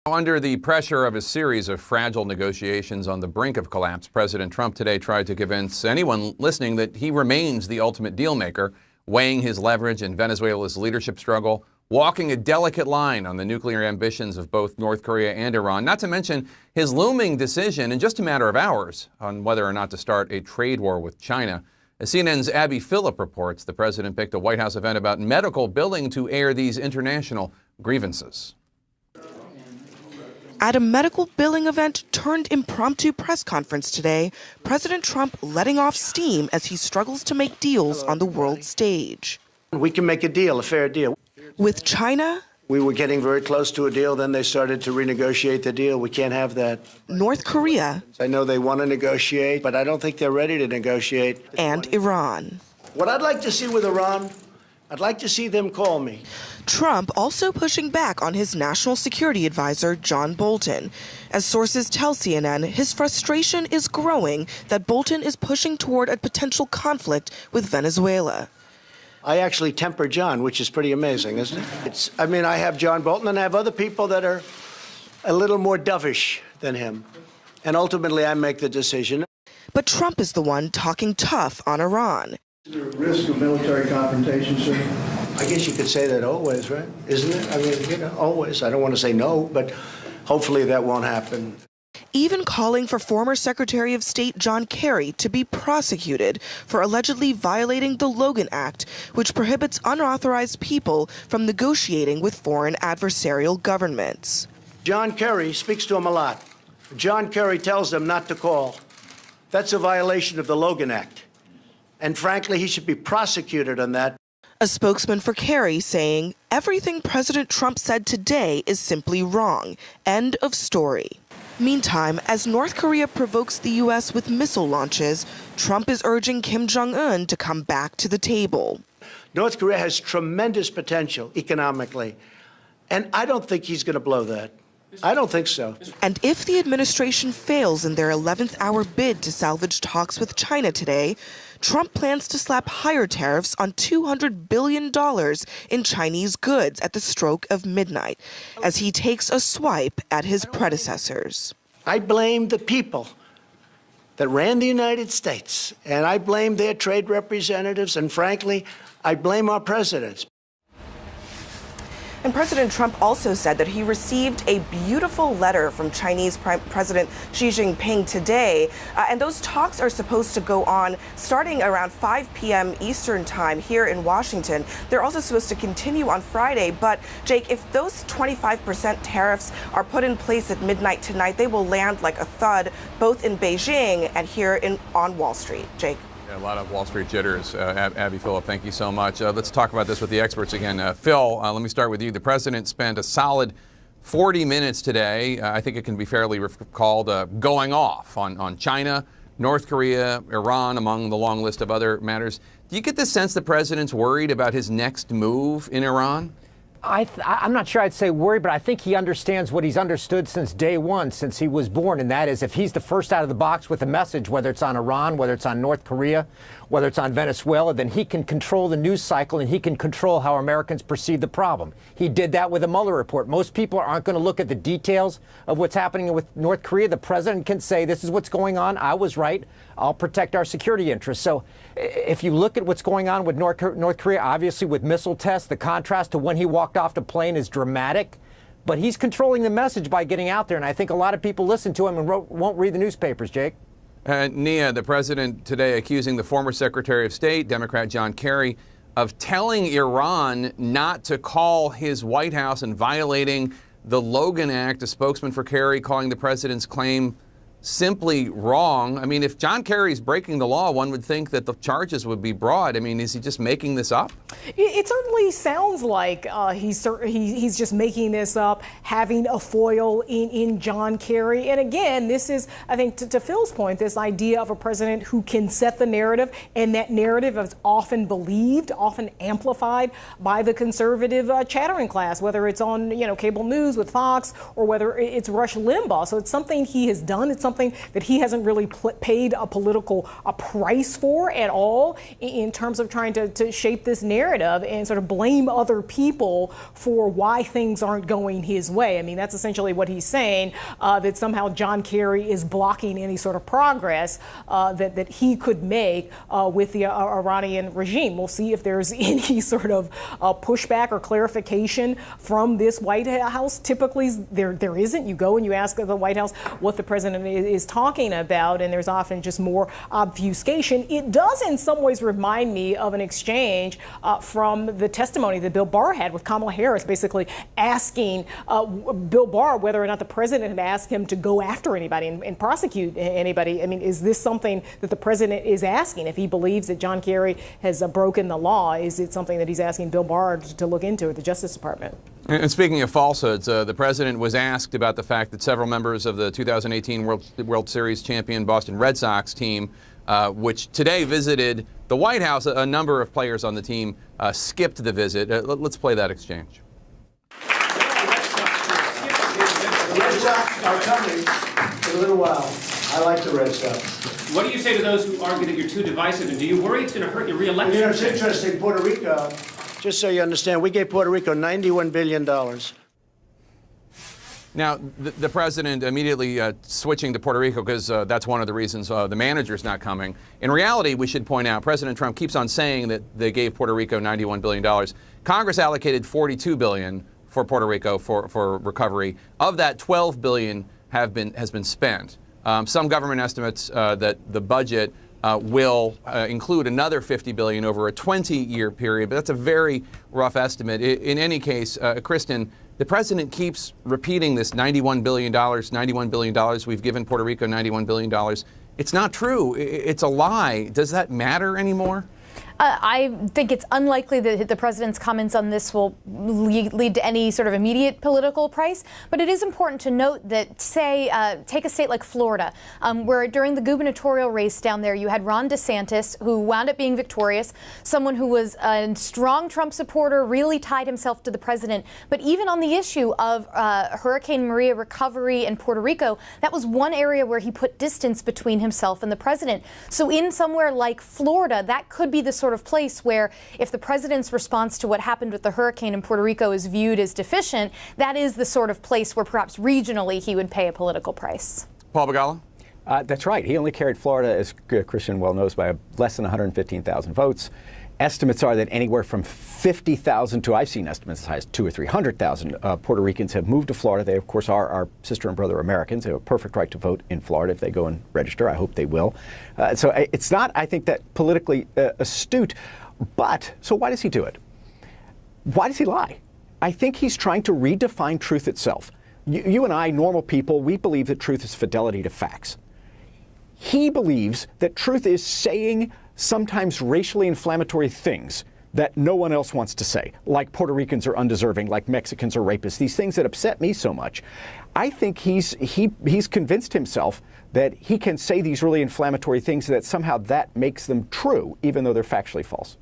Under the pressure of a series of fragile negotiations on the brink of collapse, President Trump today tried to convince anyone listening that he remains the ultimate dealmaker, weighing his leverage in Venezuela's leadership struggle, walking a delicate line on the nuclear ambitions of both North Korea and Iran, not to mention his looming decision in just a matter of hours on whether or not to start a trade war with China. As CNN's Abby Phillip reports, the president picked a White House event about medical billing to air these international grievances. At a medical billing event turned impromptu press conference today, President Trump letting off steam as he struggles to make deals on the world stage. We can make a deal, a fair deal. With China, we were getting very close to a deal, then they started to renegotiate the deal. We can't have that. North Korea, I know they want to negotiate, but I don't think they're ready to negotiate. And Iran. What I'd like to see with Iran, I'd like to see them call me. Trump also pushing back on his national security advisor, John Bolton. As sources tell CNN, his frustration is growing that Bolton is pushing toward a potential conflict with Venezuela. I actually temper John, which is pretty amazing, isn't it? I have John Bolton and I have other people that are a little more dovish than him. And ultimately, I make the decision. But Trump is the one talking tough on Iran. Is there a risk of military confrontation, sir? I guess you could say that always, right? Isn't it? Always. I don't want to say no, but hopefully that won't happen. Even calling for former Secretary of State John Kerry to be prosecuted for allegedly violating the Logan Act, which prohibits unauthorized people from negotiating with foreign adversarial governments. John Kerry speaks to him a lot. John Kerry tells them not to call. That's a violation of the Logan Act. And frankly, he should be prosecuted on that. A spokesman for Kerry saying, everything President Trump said today is simply wrong. End of story. Meantime, as North Korea provokes the U.S. with missile launches, Trump is urging Kim Jong-un to come back to the table. North Korea has tremendous potential economically, and I don't think he's going to blow that. I don't think so. And if the administration fails in their 11th hour bid to salvage talks with China today, Trump plans to slap higher tariffs on $200 billion in Chinese goods at the stroke of midnight, as he takes a swipe at his predecessors. I blame the people that ran the United States, and I blame their trade representatives, and frankly, I blame our presidents. And President Trump also said that he received a beautiful letter from Chinese President Xi Jinping today. And those talks are supposed to go on starting around 5 p.m. Eastern time here in Washington. They're also supposed to continue on Friday. But, Jake, if those 25% tariffs are put in place at midnight tonight, they will land like a thud both in Beijing and here on Wall Street. Jake. A lot of Wall Street jitters. Abby Phillip, thank you so much. Let's talk about this with the experts again. Phil, let me start with you. The president spent a solid 40 minutes today, I think it can be fairly called going off on China, North Korea, Iran, among the long list of other matters. Do you get the sense the president's worried about his next move in Iran? I'm not sure I'd say worried, but I think he understands what he's understood since day one, since he was born, and that is if he's the first out of the box with a message, whether it's on Iran, whether it's on North Korea, whether it's on Venezuela, then he can control the news cycle and he can control how Americans perceive the problem. He did that with the Mueller report. Most people aren't going to look at the details of what's happening with North Korea. The president can say, this is what's going on. I was right. I'll protect our security interests. So if you look at what's going on with North Korea, obviously with missile tests, the contrast to when he walked off the plane is dramatic. But he's controlling the message by getting out there. And I think a lot of people listen to him and won't read the newspapers, Jake. Nia, the president today accusing the former Secretary of State, Democrat John Kerry, of telling Iran not to call his White House and violating the Logan Act. A spokesman for Kerry calling the president's claim simply wrong. I mean, if John Kerry's breaking the law, one would think that the charges would be brought. I mean, is he just making this up? It certainly sounds like he's just making this up, having a foil in John Kerry. And again, this is, I think, to Phil's point, this idea of a president who can set the narrative, and that narrative is often believed, often amplified by the conservative chattering class, whether it's on cable news with Fox or whether it's Rush Limbaugh. So it's something he has done. It's something something that he hasn't really paid a political price for at all in terms of trying to shape this narrative and sort of blame other people for why things aren't going his way. I mean, that's essentially what he's saying, that somehow John Kerry is blocking any sort of progress that he could make with the Iranian regime. We'll see if there's any sort of pushback or clarification from this White House. Typically, there isn't. You go and you ask the White House what the president is talking about, and there's often just more obfuscation. It does in some ways remind me of an exchange from the testimony that Bill Barr had with Kamala Harris, basically asking Bill Barr whether or not the president had asked him to go after anybody and prosecute anybody. I mean, is this something that the president is asking? If he believes that John Kerry has broken the law, is it something that he's asking Bill Barr to look into at the Justice Department? And speaking of falsehoods, the president was asked about the fact that several members of the 2018 World Series champion Boston Red Sox team, which today visited the White House, a number of players on the team skipped the visit. Let's play that exchange. The Red Sox are coming in a little while. I like the Red Sox. What do you say to those who argue that you're too divisive, and do you worry it's going to hurt your re-election? You know, it's interesting, Puerto Rico, just so you understand, we gave Puerto Rico $91 billion. Now, the president immediately switching to Puerto Rico because that's one of the reasons the manager's not coming. In reality, we should point out, President Trump keeps on saying that they gave Puerto Rico $91 billion. Congress allocated $42 billion for Puerto Rico for recovery. Of that, $12 billion has been spent. Some government estimates that the budget will include another $50 billion over a 20-year period, but that's a very rough estimate. In any case, Kristen, the president keeps repeating this $91 billion, we've given Puerto Rico $91 billion. It's not true. It's a lie. Does that matter anymore? I think it's unlikely that the president's comments on this will lead to any sort of immediate political price. But it is important to note that, say, take a state like Florida, where during the gubernatorial race down there, you had Ron DeSantis, who wound up being victorious, someone who was a strong Trump supporter, really tied himself to the president. But even on the issue of Hurricane Maria recovery in Puerto Rico, that was one area where he put distance between himself and the president. So in somewhere like Florida, that could be the sort of place where if the president's response to what happened with the hurricane in Puerto Rico is viewed as deficient, that is the sort of place where perhaps regionally he would pay a political price. Paul Begala? That's right. He only carried Florida, as Christian well knows, by less than 115,000 votes. Estimates are that anywhere from 50,000 to, I've seen estimates as high as 200,000 or 300,000 Puerto Ricans have moved to Florida. They, of course, are our sister and brother Americans. They have a perfect right to vote in Florida if they go and register. I hope they will. So it's not, I think, that politically astute. But, so why does he do it? Why does he lie? I think he's trying to redefine truth itself. You and I, normal people, we believe that truth is fidelity to facts. He believes that truth is saying sometimes racially inflammatory things that no one else wants to say, like Puerto Ricans are undeserving, like Mexicans are rapists, these things that upset me so much. I think he's convinced himself that he can say these really inflammatory things, that somehow that makes them true, even though they're factually false.